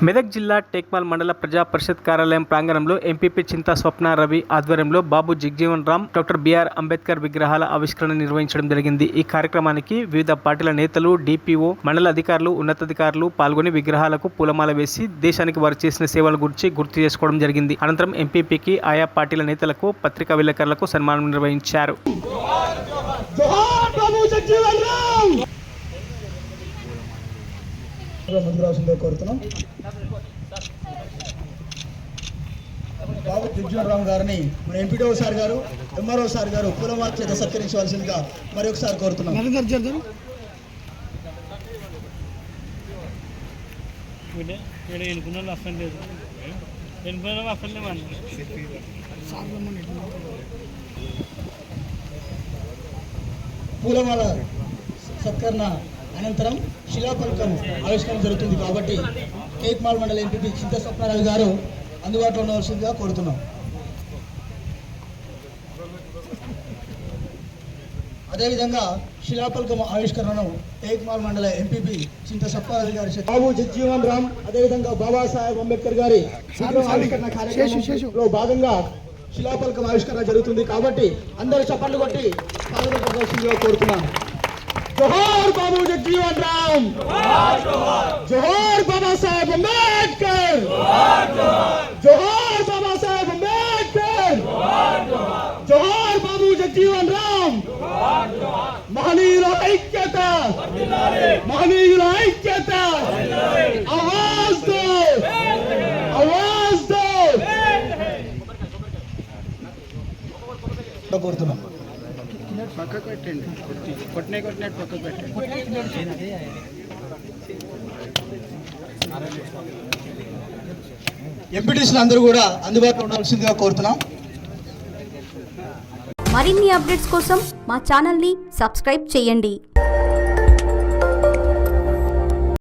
మెదక్ జిల్లా టేక్మాల్ మండల ప్రజా పరిషత్ కార్యాలయం ప్రాంగణంలో ఎంపీపీ చింతా స్వప్న రవి ఆధ్వర్యంలో బాబు జగ్జీవన్ రామ్, డాక్టర్ బిఆర్ అంబేద్కర్ విగ్రహాల ఆవిష్కరణ నిర్వహించడం జరిగింది. ఈ కార్యక్రమానికి వివిధ పార్టీల నేతలు, డిపిఓ, మండల అధికారులు, ఉన్నతాధికారులు పాల్గొని విగ్రహాలకు పూలమాల వేసి దేశానికి వారు చేసిన సేవల గురించి గుర్తు చేసుకోవడం జరిగింది. అనంతరం ఎంపీపీకి ఆయా పార్టీల నేతలకు, పత్రికా విలేకరులకు సన్మానం నిర్వహించారు. బాబు జగ్జీవన్ రామ్ గారిని మన ఎంపీడీఓ సార్ గారు, ఎంఆర్ఓ సార్ గారు పూలమాల చేత సత్కరించవలసిందిగా మరి ఒకసారి కోరుతున్నాం. పూలమాల సత్కరణ అనంతరం శిలాఫలకం ఆవిష్కరణ జరుగుతుంది కాబట్టి టేక్మాల్ మండల ఎంపీపీ చింతా స్వప్నారావు గారు అందుబాటులో ఉండవలసిందిగా కోరుతున్నాం. అదేవిధంగా శిలాఫలకం ఆవిష్కరణను టేక్మాల్ మండల ఎంపీపీ చింతా స్వప్నారావు గారి బాబు జగ్జీవన్ రామ్, అదేవిధంగా బాబాసాహెబ్ అంబేద్కర్ గారి ఆవిష్కరణ కార్యక్రమంలో భాగంగా శిలాఫలకం ఆవిష్కరణ జరుగుతుంది కాబట్టి అందరూ చప్పట్లు కొట్టి పాల్గొనవలసిందిగా కోరుతున్నాను. జోహార్ బాబు జగ్జీవన్ రామ్, జోహార్ బాబాసాహెబ్ అంబేద్కర్, జోహార్ బాబాసాహెబ్ అంబేద్కర్, జోహార్ బాబు జగ్జీవన్ రామ్. మహనీయుల ఐక్యత, మహనీయుల ఐక్యత, ఆవాజ్ దో, ఆవాజ్ దో కోరుతున్నాం. పక్కకు పెట్టండి, కొట్టినట్టు పక్కకు పెట్టండి. ఎంపీటీసీలు అందరూ కూడా అందుబాటులో ఉండాల్సిందిగా కోరుతున్నాం. మరిన్ని అప్డేట్స్ కోసం మా ఛానల్ని సబ్స్క్రైబ్ చేయండి.